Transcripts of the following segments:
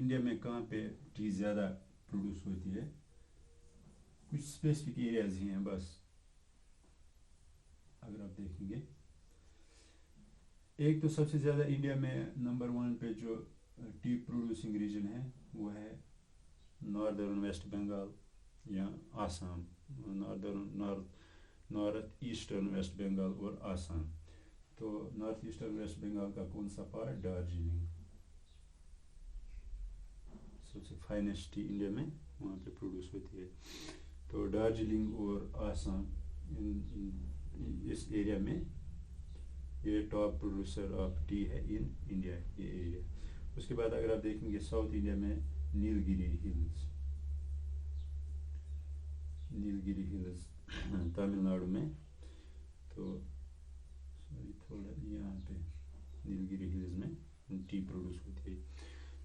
India میں کہاں پہ ٹی زیادہ پروڈیوس ہوتی ہے، کچھ اسپیسیفک ایریاز ہی ہیں بس. اگر آپ دیکھیں گے ایک تو سب سے زیادہ انڈیا میں نمبر 1 پہ جو ٹی پروڈیوسنگ ریجن ہے وہ ہے ناردرن ویسٹ بنگال یا Assam, north eastern waste Bengal اور آسام. تو نارتھ ایسٹرن ویسٹ بنگال کا کون سا پارٹ؟ دارجلنگ، سب سے فائنسٹ ٹی انڈیا میں وہاں پہ پروڈیوس ہوتی ہے. تو دارجلنگ اور آسام اس ایریا میں یہ ٹاپ پروڈیوسر آف ٹی ہے ان انڈیا، یہ ایریا. اس کے بعد اگر آپ دیکھیں گے ساؤتھ انڈیا میں نیلگری ہلز تامل ناڈو میں، تو سوری تھوڑا یہاں پہ نیلگری ہلز میں ٹی پروڈیوس ہوتی ہے.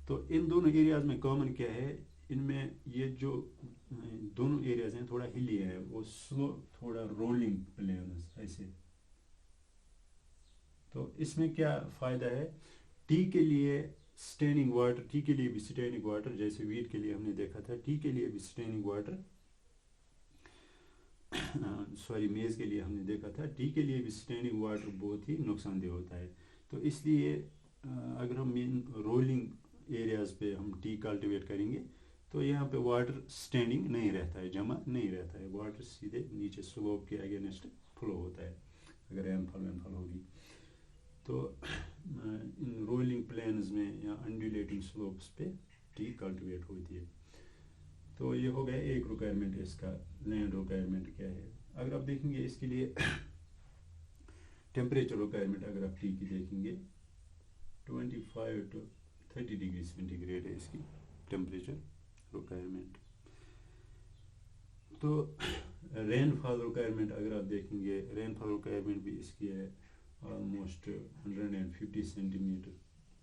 تو ان دونوں ایریاز میں کامن کیا ہے، ان میں یہ جو دونوں ایریاز ہیں تھوڑا ہلی ہے، وہ سلو تھوڑا رولنگ پلینز ایسے. تو اس میں کیا فائدہ ہے، ٹی کے لیے سٹیننگ واٹر، ٹی کے لیے بھی سٹیننگ واٹر، جیسے ویٹ کے لیے ہم نے دیکھا تھا، ٹی کے لیے بھی سٹیننگ واٹر میز کے لیے ہم نے دیکھا تھا، ٹی کے لیے بھی سٹیننگ واٹر بہت ہی نقصان دہ ہوتا ہے. تو اس لیے اگر ہم رولنگ ایریاز پہ ہم ٹی کلٹیویٹ کریں گے تو یہاں پہ واٹر سٹینڈنگ نہیں رہتا ہے، جمع نہیں رہتا ہے، واٹر سیدھے نیچے سلوپ کے اگینسٹ فلو ہوتا ہے اگر رین فال ہوگی. تو ان رولنگ پلینز میں یا انڈیولیٹنگ سلوپس پہ ٹی کلٹیویٹ ہوتی ہے. تو یہ ہو گیا ایک ریکوائرمنٹ اس کا، لینڈ ریکوائرمنٹ کیا ہے. اگر آپ دیکھیں گے اس کے لیے ٹیمپریچر ریکوائرمنٹ اگر آپ ٹی کی دیکھیں گے 25 to 30 ڈگری سینٹی گریڈ ہے اس کی ٹیمپریچر ریکوائرمنٹ. تو رین فال ریکوائرمنٹ اگر آپ دیکھیں گے، رین فال ریکوائرمنٹ بھی اس کی ہے آلموسٹ 150 سینٹی میٹر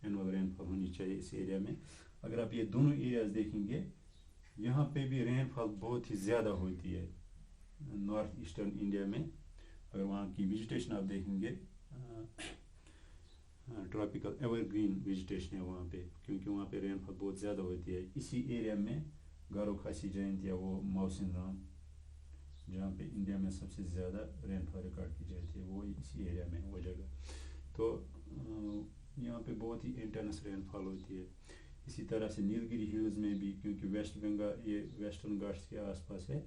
اینول رین فال ہونی چاہیے اس ایریا میں. اگر آپ یہ دونوں ایریاز دیکھیں گے یہاں پہ بھی رین فال بہت ہی زیادہ ہوتی ہے نارتھ ایسٹرن انڈیا میں. اگر وہاں کی ویجیٹیشن آپ دیکھیں گے ٹراپیکل ایور گرین ویجیٹیشن ہے وہاں پہ، کیونکہ وہاں پہ رین فال بہت زیادہ ہوتی ہے. اسی ایریا میں گارو کھاسی جینتی ہے وہ موسم رام، جہاں پہ انڈیا میں سب سے زیادہ رین فال ریکارڈ کی جاتی ہے، وہ اسی ایریا میں وہ جگہ. تو یہاں پہ بہت ہی انٹینس رین فال ہوتی ہے. اسی طرح سے نیلگری ہلز میں بھی، کیونکہ ویسٹ بنگال یہ ویسٹرن گھاٹس کے آس پاس ہے،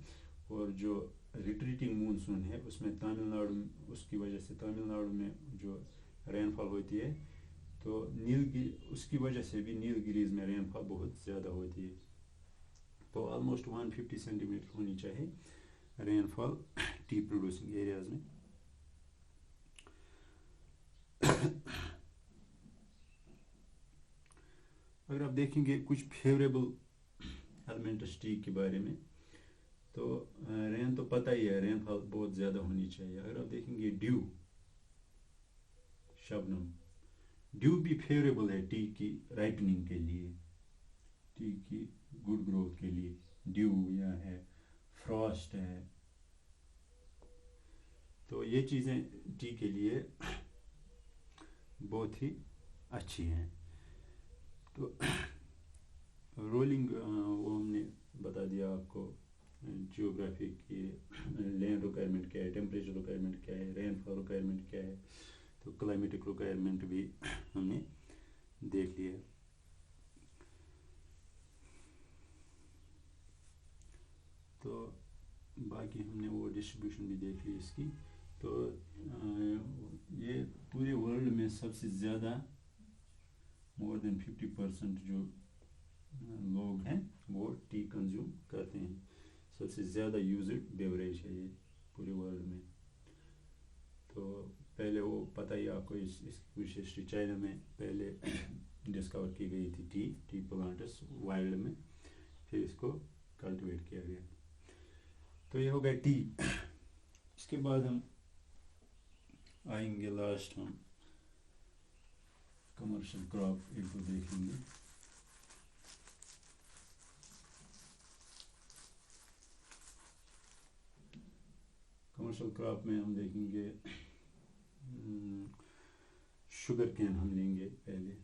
اور جو ریٹریٹنگ مونسون ہے اس میں تامل ناڈو، اس کی وجہ سے تامل ناڈو میں جو رین فال ہوتی ہے، تو اس کی وجہ سے بھی نیلگریز میں رین فال بہت زیادہ ہوتی ہے. تو آلموسٹ 150 سینٹی میٹر ہونی چاہیے رین فال ٹی پروڈیوسنگ ایریاز میں. اگر آپ دیکھیں گے کچھ فیوریبل ایلیمنٹس ٹی کے بارے میں، تو رین تو پتہ ہی ہے، رین فال بہت زیادہ ہونی چاہیے. اگر آپ دیکھیں گے ڈیو، شبنم، ڈیو بھی فیوریبل ہے ٹی کی رائپننگ کے لیے، ٹی کی گڈ گروتھ کے لیے. ڈیو یا ہے، فراسٹ ہے، تو یہ چیزیں ٹی کے لیے بہت ہی اچھی ہیں. تو رولنگ وہ ہم نے بتا دیا آپ کو، جیوگرافی کی لینڈ ریکوائرمنٹ کیا ہے، ٹیمپریچر ریکوائرمنٹ کیا ہے، رین فال ریکوائرمنٹ کیا ہے، تو کلائمیٹک ریکوائرمنٹ بھی ہم نے دیکھ لیا. تو باقی ہم نے وہ ڈسٹریبیوشن بھی دیکھ لی اس کی. تو یہ پورے ورلڈ میں سب سے زیادہ مور دین 50% جو لوگ ہیں وہ ٹی کنزیوم کرتے ہیں. سب سے زیادہ یوزڈ بیوریج ہے یہ پورے ورلڈ میں. تو پہلے وہ پتہ ہی آپ کو اس کی کچھ ہسٹری، چائنا میں پہلے ڈسکور کی گئی تھی ٹی پلانٹس وائلڈ میں، پھر اس کو کلٹیویٹ کیا گیا. تو یہ ہو گیا ٹی. اس کے بعد ہم آئیں گے لاسٹ، ہم کمرشل کراپ ایک تو دیکھیں گے. کمرشل کراپ میں ہم دیکھیں گے شوگر کین ہم لیں گے پہلے.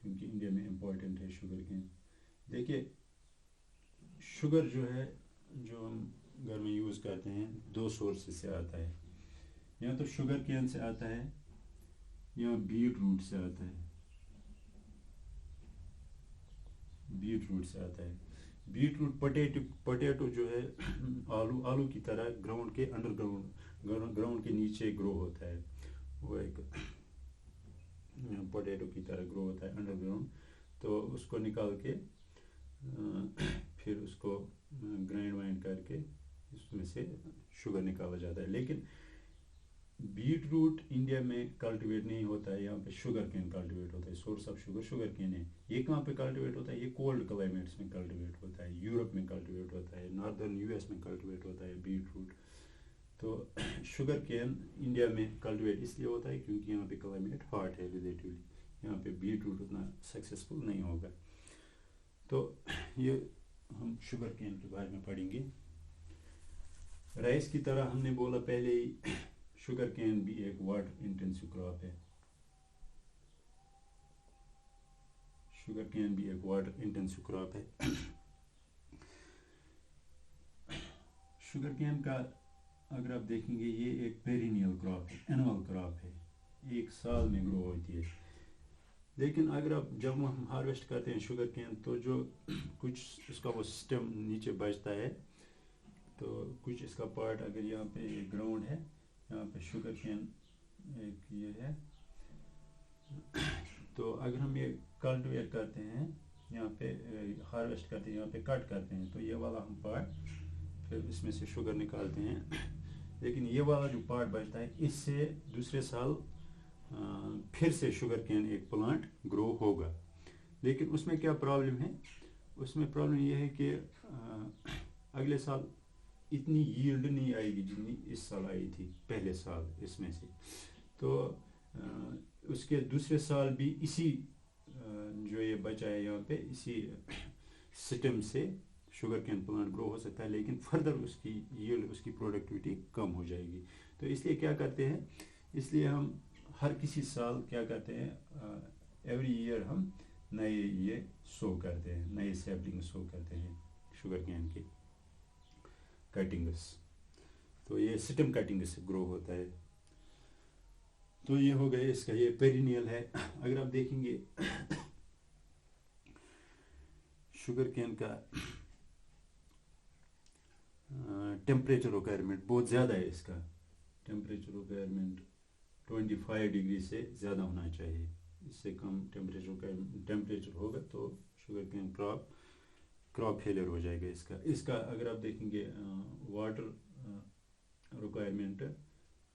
کیونکہ انڈیا میں امپورٹنٹ ہے شوگر کین. دیکھیے شوگر جو ہے جو ہم گھر میں یوز کرتے ہیں 2 سورسز سے آتا ہے. یا تو شوگر کین سے آتا ہے یا بیٹ روٹ سے آتا ہے. بیٹ روٹ سے آتا ہے. بیٹ روٹ پوٹیٹو جو ہے آلو کی طرح گراؤنڈ کے انڈر گراؤنڈ کے نیچے گرو ہوتا ہے. وہ ایک پوٹیٹو کی طرح گرو ہوتا ہے انڈر گراؤنڈ. تو اس کو نکال کے پھر اس کو گرائنڈ وائنڈ کر کے اس میں سے شوگر نکالا جاتا ہے. لیکن بیٹ روٹ انڈیا میں کلٹیویٹ نہیں ہوتا ہے. یہاں پہ شوگر کین کلٹیویٹ ہوتا ہے. سورس آف شوگر کین ہے. یہ کہاں پہ کلٹیویٹ ہوتا ہے؟ یہ کولڈ کلائمیٹس میں کلٹیویٹ ہوتا ہے. یورپ میں کلٹیویٹ ہوتا ہے. ناردرن یو ایس میں کلٹیویٹ ہوتا ہے بیٹ روٹ. تو شوگر کین انڈیا میں کلٹیویٹ اس لیے ہوتا ہے کیونکہ یہاں پہ کلائمیٹ ہاٹ ہے ریلیٹیولی. یہاں پہ بیٹ روٹ اتنا سکسیسفل نہیں ہوگا. تو یہ ہم شوگر کین کے بارے میں پڑھیں گے. رائس کی طرح ہم نے بولا پہلے ہی شوگر کین بھی ایک واٹر انٹینسو کراپ ہے. شوگر کین بھی ایک واٹر انٹینسو کراپ ہے. شوگر کین کا اگر آپ دیکھیں گے یہ ایک پیرینیل کراپ ہے, اینول کراپ ہے, 1 سال میں گرو ہوتی ہے. لیکن اگر آپ جب ہم ہارویسٹ کرتے ہیں شوگر کین تو جو کچھ اس کا وہ سسٹم نیچے بچتا ہے, تو کچھ اس کا پارٹ اگر یہاں پہ ایک گراؤنڈ ہے, یہاں پہ شوگر کین ایک یہ ہے, تو اگر ہم یہ کلٹیویٹ کرتے ہیں یہاں پہ ہارویسٹ کرتے ہیں, یہاں پہ کٹ کرتے ہیں, تو یہ والا ہم پارٹ پھر اس میں سے شوگر نکالتے ہیں. لیکن یہ والا جو پارٹ بچتا ہے اس سے دوسرے سال پھر سے شوگر کین ایک پلانٹ گرو ہوگا. لیکن اس میں کیا پرابلم ہے؟ اس میں پرابلم یہ ہے کہ اگلے سال اتنی ییلڈ نہیں آئے گی جتنی اس سال آئی تھی پہلے سال اس میں سے. تو اس کے دوسرے سال بھی اسی جو یہ بچا ہے یہاں پہ اسی سسٹم سے شوگر کین پلانٹ گرو ہو سکتا ہے. لیکن فردر اس کی ییلڈ, اس کی پروڈکٹیوٹی کم ہو جائے گی. تو اس لیے کیا کرتے ہیں, اس لیے ہم ہر کسی سال کیا کرتے ہیں, ایوری ایئر ہم نئے یہ سو کرتے ہیں, نئے سیپلنگ سو کرتے ہیں شوگر کین کے کٹنگس. تو یہ سٹم کٹنگ سے گرو ہوتا ہے. تو یہ ہو گئے اس کا, یہ پیرینیل ہے. اگر آپ دیکھیں گے شوگر کین کا ٹیمپریچر ریکوائرمنٹ بہت زیادہ ہے. اس کا ٹیمپریچر ریکوائرمنٹ 25 ڈگری سے زیادہ ہونا چاہیے. اس سے کم ٹیمپریچر ہوگا تو شوگر کین کراپ فیلئر ہو جائے گا. اس کا اگر آپ دیکھیں گے water requirement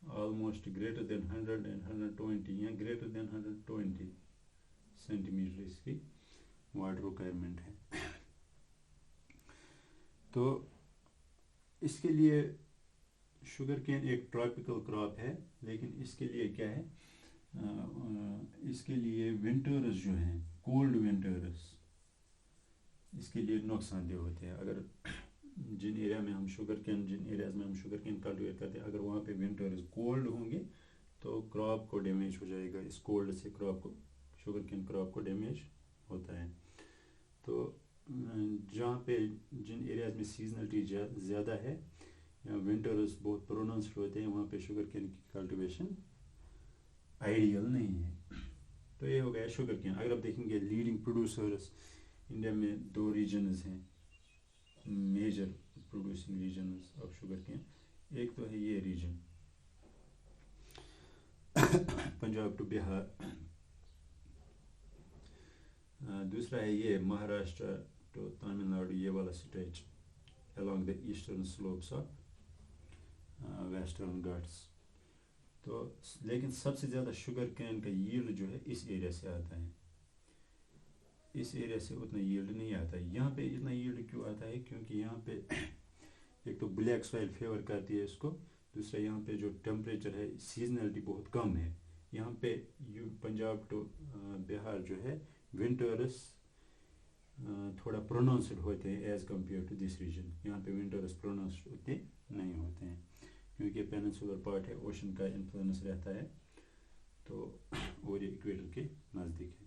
almost greater than 100 and 120 یا گریٹر دین 120 سینٹی میٹر اس کی واٹر ریکوائرمنٹ ہے. تو اس کے لیے شوگر کین ایک ٹراپیکل کراپ ہے, لیکن اس کے لیے کیا ہے, اس کے لیے ونٹرز جو ہیں, کولڈ ونٹرز اس کے لیے نقصان دہ ہوتے ہیں. اگر جن ایریاز میں ہم شوگر کین کلٹیویٹ کرتے ہیں, اگر وہاں پہ ونٹرز کولڈ ہوں گے تو کراپ کو ڈیمیج ہو جائے گا. اس کولڈ سے شوگر کین کراپ کو ڈیمیج ہوتا ہے. تو جہاں پہ جن ایریاز میں سیزنلٹی زیادہ ہے یا ونٹرز بہت پروننسڈ ہوتے ہیں, وہاں پہ شوگر کین کی کلٹیویشن آئیڈیل نہیں ہے. تو یہ ہو گیا شوگر کین. اگر آپ دیکھیں گے لیڈنگ پروڈیوسرز انڈیا میں 2 ریجنز ہیں, major producing regions of sugar cane. ایک تو ہے یہ ریجن پنجاب ٹو بہار, دوسرا ہے یہ مہاراشٹر ٹو تامل ناڈو, یہ والا stretch along the eastern slopes of western Ghats. تو لیکن سب سے زیادہ شوگر کین کا ییلڈ جو ہے اس ایریا سے آتا ہے. اس ایریا سے اتنا ییلڈ نہیں آتا ہے. یہاں پہ اتنا ییلڈ کیوں آتا ہے؟ کیونکہ یہاں پہ ایک تو بلیک سوائل فیور کرتی ہے اس کو, دوسرا یہاں پہ جو ٹیمپریچر ہے سیزنلٹی بہت کم ہے. یہاں پہ پنجاب ٹو بہار جو ہے ونٹرس تھوڑا پروننسڈ ہوتے ہیں as compare to this region. یہاں پہ ونٹرس پروننسڈ اتنے نہیں ہوتے ہیں کیونکہ پیننسولر پارٹ ہے, اوشن کا انفلوئنس رہتا ہے, تو اور یہ اکویٹر کے نزدیک ہے.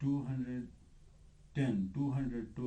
200 to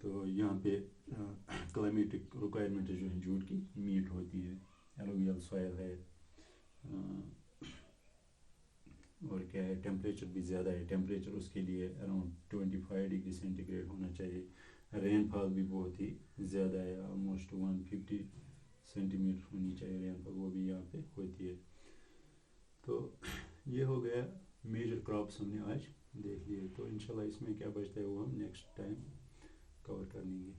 تو یہاں پہ کلائمیٹک ریکوائرمنٹ جو ہیں جوٹ کی میٹ ہوتی ہے، ایلوویل سوائل ہے، اور کیا ہے ٹیمپریچر بھی زیادہ ہے، ٹیمپریچر اس کے لیے اراؤنڈ 25 ڈگری سینٹی گریڈ ہونا چاہیے، رین فال بھی بہت ہی زیادہ ہے، آلموسٹ 150 سینٹی میٹر ہونی چاہیے رین فال، وہ بھی یہاں پہ ہوتی ہے۔ تو یہ ہو گیا میجر کراپس ہم نے آج دیکھ لیے، تو انشاءاللہ اس میں کیا بچتا ہے وہ ہم نیکسٹ ٹائم کور کر لیں گے۔